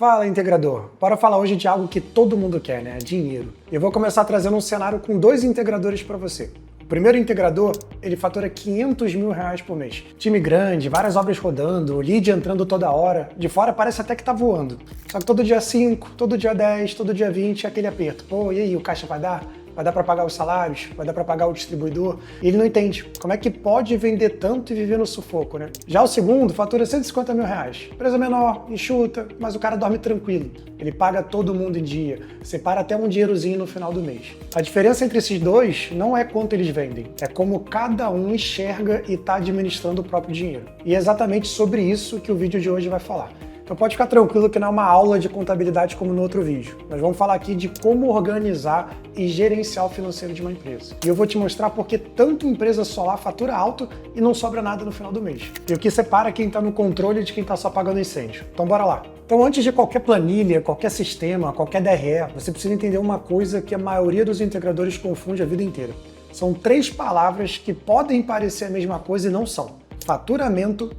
Fala, integrador! Bora falar hoje de algo que todo mundo quer, né? Dinheiro. E eu vou começar trazendo um cenário com 2 integradores para você. O primeiro integrador, ele fatura R$500 mil por mês. Time grande, várias obras rodando, lead entrando toda hora. De fora parece até que tá voando. Só que todo dia 5, todo dia 10, todo dia 20 é aquele aperto. Pô, e aí, o caixa vai dar? Vai dar para pagar os salários? Vai dar para pagar o distribuidor? E ele não entende. Como é que pode vender tanto e viver no sufoco, né? Já o segundo fatura R$150 mil. Empresa menor, enxuta, mas o cara dorme tranquilo. Ele paga todo mundo em dia, separa até um dinheirozinho no final do mês. A diferença entre esses dois não é quanto eles vendem, é como cada um enxerga e está administrando o próprio dinheiro. E é exatamente sobre isso que o vídeo de hoje vai falar. Então pode ficar tranquilo que não é uma aula de contabilidade como no outro vídeo. Nós vamos falar aqui de como organizar e gerenciar o financeiro de uma empresa. E eu vou te mostrar porque tanto empresa solar fatura alto e não sobra nada no final do mês. E o que separa quem está no controle de quem está só apagando incêndio. Então bora lá. Então antes de qualquer planilha, qualquer sistema, qualquer DRE, você precisa entender uma coisa que a maioria dos integradores confunde a vida inteira. São 3 palavras que podem parecer a mesma coisa e não são. Faturamento,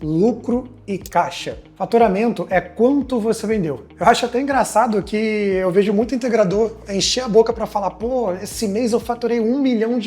lucro e caixa. Faturamento é quanto você vendeu. Eu acho até engraçado que eu vejo muito integrador encher a boca para falar, pô, esse mês eu faturei R$1 milhão.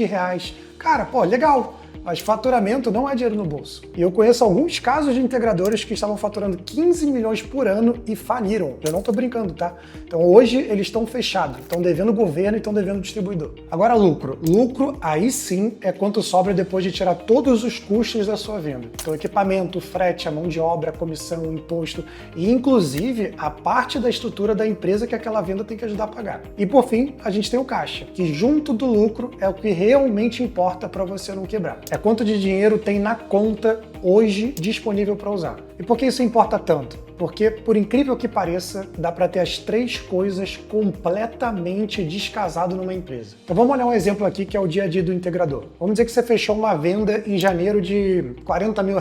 Cara, pô, legal. Mas faturamento não é dinheiro no bolso. E eu conheço alguns casos de integradores que estavam faturando 15 milhões por ano e faliram. Eu não tô brincando, tá? Então hoje eles estão fechados, estão devendo governo e estão devendo distribuidor. Agora lucro. Lucro, aí sim, é quanto sobra depois de tirar todos os custos da sua venda. Então equipamento, frete, a mão de obra, a comissão, imposto e inclusive a parte da estrutura da empresa que aquela venda tem que ajudar a pagar. E por fim, a gente tem o caixa, que junto do lucro é o que realmente importa para você não quebrar. É quanto de dinheiro tem na conta hoje disponível para usar. E por que isso importa tanto? Porque, por incrível que pareça, dá para ter as 3 coisas completamente descasado numa empresa. Então vamos olhar um exemplo aqui que é o dia a dia do integrador. Vamos dizer que você fechou uma venda em janeiro de R$40 mil.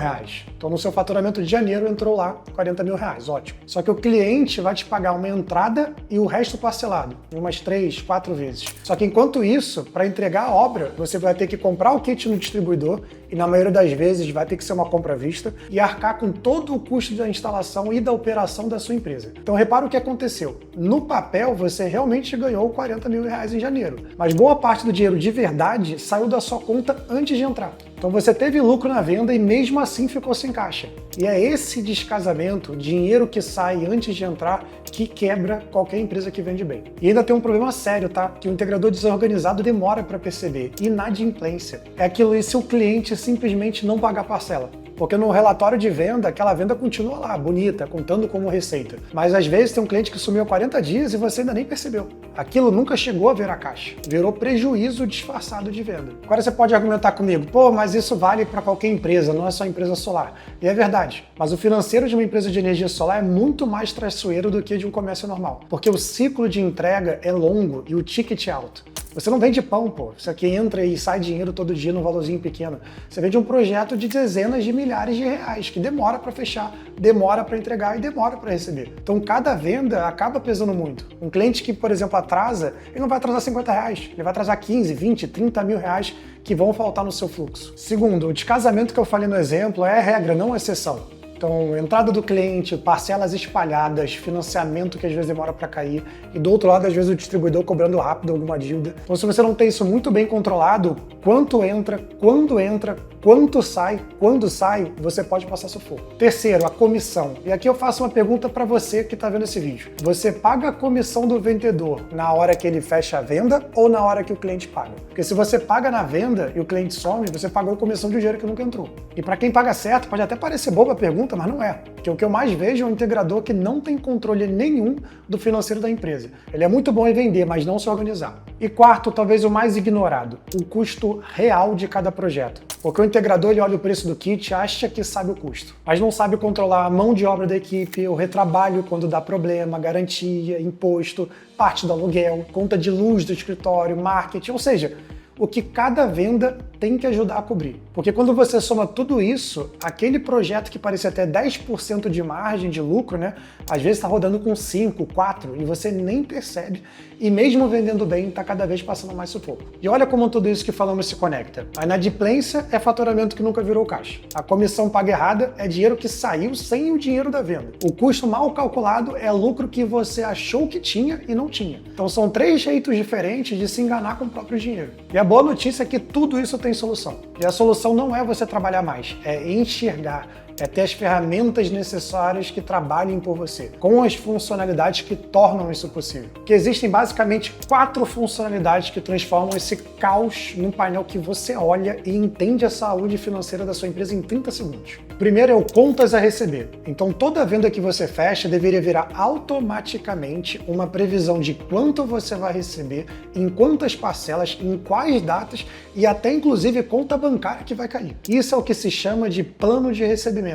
Então no seu faturamento de janeiro entrou lá R$40 mil, ótimo. Só que o cliente vai te pagar uma entrada e o resto parcelado, em umas 3, 4 vezes. Só que enquanto isso, para entregar a obra, você vai ter que comprar o kit no distribuidor e na maioria das vezes vai ter que ser uma compra à vista e arcar com todo o custo da instalação e da operação da sua empresa. Então repara o que aconteceu. No papel você realmente ganhou R$40 mil em janeiro, mas boa parte do dinheiro de verdade saiu da sua conta antes de entrar. Então você teve lucro na venda e mesmo assim ficou sem caixa. E é esse descasamento, dinheiro que sai antes de entrar, que quebra qualquer empresa que vende bem. E ainda tem um problema sério, tá? Que o integrador desorganizado demora para perceber. Inadimplência. É aquilo e se o cliente simplesmente não pagar parcela. Porque no relatório de venda, aquela venda continua lá, bonita, contando como receita. Mas às vezes tem um cliente que sumiu 40 dias e você ainda nem percebeu. Aquilo nunca chegou a virar caixa. Virou prejuízo disfarçado de venda. Agora você pode argumentar comigo, pô, mas isso vale para qualquer empresa, não é só empresa solar. E é verdade. Mas o financeiro de uma empresa de energia solar é muito mais traiçoeiro do que de um comércio normal. Porque o ciclo de entrega é longo e o ticket é alto. Você não vende pão, pô. Isso aqui entra e sai dinheiro todo dia num valorzinho pequeno. Você vende um projeto de dezenas de milhares de reais, que demora para fechar, demora para entregar e demora para receber. Então cada venda acaba pesando muito. Um cliente que, por exemplo, atrasa, ele não vai atrasar R$50, ele vai atrasar 15, 20, 30 mil reais que vão faltar no seu fluxo. Segundo, o descasamento que eu falei no exemplo é regra, não exceção. Então, entrada do cliente, parcelas espalhadas, financiamento que às vezes demora para cair e do outro lado, às vezes o distribuidor cobrando rápido alguma dívida. Então, se você não tem isso muito bem controlado, quanto entra, quanto sai, quando sai, você pode passar sufoco. Terceiro, a comissão. E aqui eu faço uma pergunta para você que está vendo esse vídeo. Você paga a comissão do vendedor na hora que ele fecha a venda ou na hora que o cliente paga? Porque se você paga na venda e o cliente some, você pagou a comissão de um dinheiro que nunca entrou. E para quem paga certo, pode até parecer boba a pergunta, mas não é. Porque o que eu mais vejo é um integrador que não tem controle nenhum do financeiro da empresa. Ele é muito bom em vender, mas não se organizar. E quarto, talvez o mais ignorado, o custo real de cada projeto. Porque o integrador ele olha o preço do kit, acha que sabe o custo, mas não sabe controlar a mão de obra da equipe, o retrabalho quando dá problema, garantia, imposto, parte do aluguel, conta de luz do escritório, marketing, ou seja, o que cada venda tem que ajudar a cobrir. Porque quando você soma tudo isso, aquele projeto que parecia até 10% de margem de lucro, né? Às vezes está rodando com 5, 4 e você nem percebe. E mesmo vendendo bem, está cada vez passando mais sufoco. E olha como tudo isso que falamos se conecta. A inadimplência é faturamento que nunca virou caixa. A comissão paga errada é dinheiro que saiu sem o dinheiro da venda. O custo mal calculado é lucro que você achou que tinha e não tinha. Então são 3 jeitos diferentes de se enganar com o próprio dinheiro. E a boa notícia é que tudo isso tem solução. E a solução não é você trabalhar mais, é enxergar, é ter as ferramentas necessárias que trabalhem por você, com as funcionalidades que tornam isso possível. Que existem basicamente 4 funcionalidades que transformam esse caos num painel que você olha e entende a saúde financeira da sua empresa em 30 segundos. O primeiro é o contas a receber. Então toda venda que você fecha deveria virar automaticamente uma previsão de quanto você vai receber, em quantas parcelas, em quais datas e até inclusive conta bancária que vai cair. Isso é o que se chama de plano de recebimento.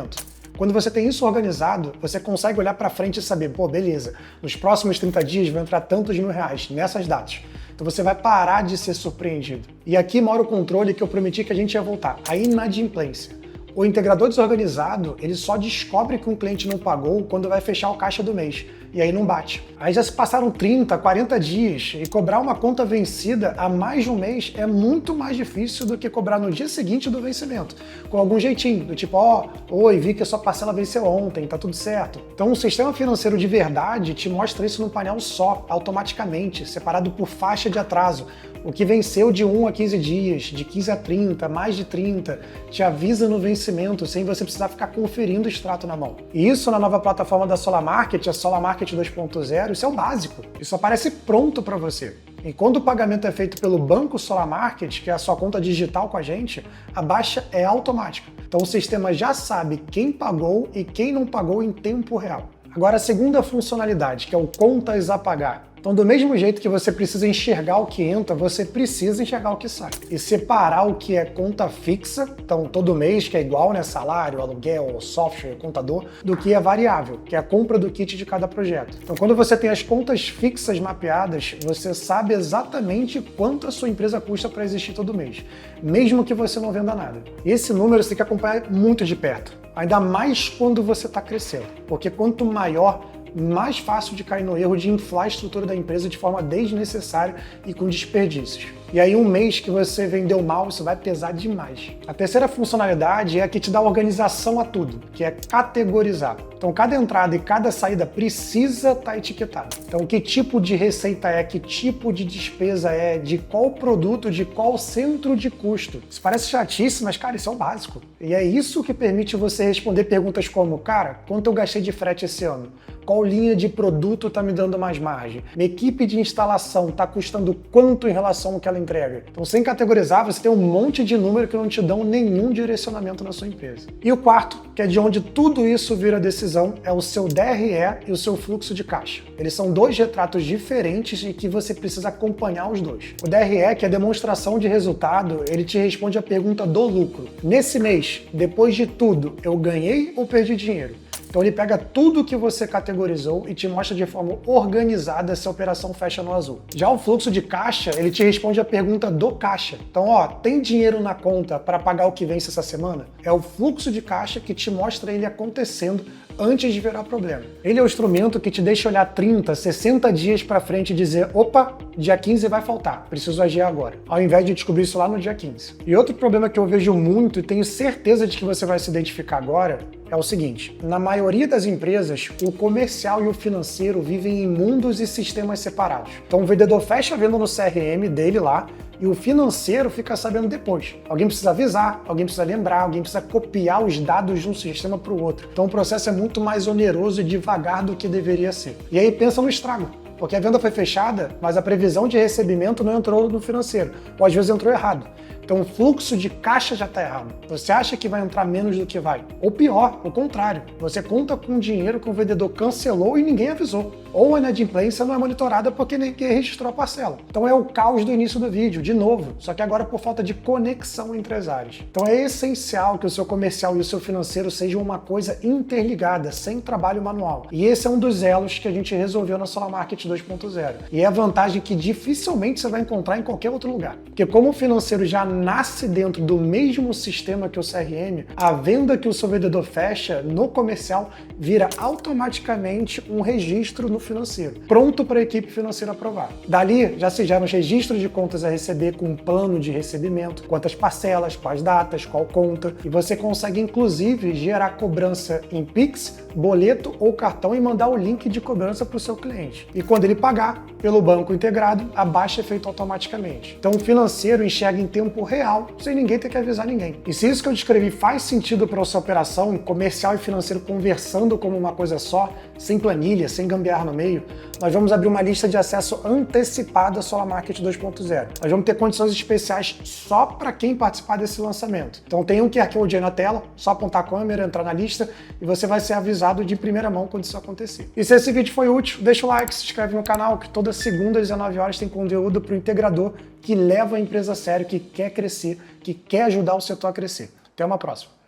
Quando você tem isso organizado, você consegue olhar para frente e saber, pô, beleza, nos próximos 30 dias vai entrar tantos mil reais nessas datas. Então você vai parar de ser surpreendido. E aqui mora o controle que eu prometi que a gente ia voltar, a inadimplência. O integrador desorganizado, ele só descobre que um cliente não pagou quando vai fechar o caixa do mês. E aí não bate. Aí já se passaram 30, 40 dias e cobrar uma conta vencida há mais de um mês é muito mais difícil do que cobrar no dia seguinte do vencimento. Com algum jeitinho, do tipo, oi, vi que a sua parcela venceu ontem, tá tudo certo. Então um sistema financeiro de verdade te mostra isso num painel só, automaticamente, separado por faixa de atraso. O que venceu de 1 a 15 dias, de 15 a 30, mais de 30, te avisa no vencimento sem você precisar ficar conferindo o extrato na mão. E isso na nova plataforma da Solar Market, a Solar Market 2.0, isso é o básico. Isso aparece pronto para você. E quando o pagamento é feito pelo Banco Solar Market, que é a sua conta digital com a gente, a baixa é automática. Então o sistema já sabe quem pagou e quem não pagou em tempo real. Agora a segunda funcionalidade, que é o contas a pagar. Então, do mesmo jeito que você precisa enxergar o que entra, você precisa enxergar o que sai. E separar o que é conta fixa, então todo mês, que é igual, né, salário, aluguel, software, contador, do que é variável, que é a compra do kit de cada projeto. Então, quando você tem as contas fixas mapeadas, você sabe exatamente quanto a sua empresa custa para existir todo mês, mesmo que você não venda nada. E esse número você tem que acompanhar muito de perto, ainda mais quando você está crescendo, porque quanto maior, mais fácil de cair no erro de inflar a estrutura da empresa de forma desnecessária e com desperdícios. E aí um mês que você vendeu mal, isso vai pesar demais. A terceira funcionalidade é a que te dá organização a tudo, que é categorizar. Então cada entrada e cada saída precisa estar etiquetada. Então que tipo de receita é, que tipo de despesa é, de qual produto, de qual centro de custo. Isso parece chatice, mas cara, isso é o básico. E é isso que permite você responder perguntas como, cara, quanto eu gastei de frete esse ano? Qual linha de produto está me dando mais margem? Minha equipe de instalação está custando quanto em relação ao que ela entrega? Então, sem categorizar, você tem um monte de número que não te dão nenhum direcionamento na sua empresa. E o quarto, que é de onde tudo isso vira decisão, é o seu DRE e o seu fluxo de caixa. Eles são 2 retratos diferentes e que você precisa acompanhar os dois. O DRE, que é a demonstração de resultado, ele te responde a pergunta do lucro. Nesse mês, depois de tudo, eu ganhei ou perdi dinheiro? Então ele pega tudo que você categorizou e te mostra de forma organizada se a operação fecha no azul. Já o fluxo de caixa, ele te responde a pergunta do caixa. Então, tem dinheiro na conta para pagar o que vence essa semana? É o fluxo de caixa que te mostra ele acontecendo antes de virar problema. Ele é o instrumento que te deixa olhar 30, 60 dias para frente e dizer, opa, dia 15 vai faltar, preciso agir agora, ao invés de descobrir isso lá no dia 15. E outro problema que eu vejo muito e tenho certeza de que você vai se identificar agora é o seguinte, na maioria das empresas, o comercial e o financeiro vivem em mundos e sistemas separados. Então o vendedor fecha a venda no CRM dele lá, e o financeiro fica sabendo depois. Alguém precisa avisar, alguém precisa lembrar, alguém precisa copiar os dados de um sistema para o outro. Então o processo é muito mais oneroso e devagar do que deveria ser. E aí pensa no estrago. Porque a venda foi fechada, mas a previsão de recebimento não entrou no financeiro. Ou às vezes entrou errado. Então o fluxo de caixa já está errado. Você acha que vai entrar menos do que vai. Ou pior, o contrário. Você conta com dinheiro que o vendedor cancelou e ninguém avisou. ou a inadimplência não é monitorada porque ninguém registrou a parcela. Então é o caos do início do vídeo, de novo, só que agora por falta de conexão entre as áreas. Então é essencial que o seu comercial e o seu financeiro sejam uma coisa interligada, sem trabalho manual. E esse é um dos elos que a gente resolveu na Solar Market 2.0. E é a vantagem que dificilmente você vai encontrar em qualquer outro lugar. Porque como o financeiro já nasce dentro do mesmo sistema que o CRM, a venda que o seu vendedor fecha no comercial vira automaticamente um registro no financeiro, pronto para a equipe financeira aprovar. Dali já se geram os registros de contas a receber com um plano de recebimento, quantas parcelas, quais datas, qual conta, e você consegue inclusive gerar cobrança em Pix, boleto ou cartão e mandar o link de cobrança para o seu cliente. E quando ele pagar pelo banco integrado, a baixa é feita automaticamente. Então o financeiro enxerga em tempo real, sem ninguém ter que avisar ninguém. E se isso que eu descrevi faz sentido para a sua operação, comercial e financeiro conversando como uma coisa só, sem planilha, sem gambiarra no meio, nós vamos abrir uma lista de acesso antecipada à Solar Market 2.0. Nós vamos ter condições especiais só para quem participar desse lançamento. Então tem um QR Code aí na tela, só apontar a câmera, entrar na lista e você vai ser avisado de primeira mão quando isso acontecer. E se esse vídeo foi útil, deixa o like, se inscreve no canal, que toda segunda às 19 horas tem conteúdo para o integrador que leva a empresa a sério, que quer crescer, que quer ajudar o setor a crescer. Até uma próxima.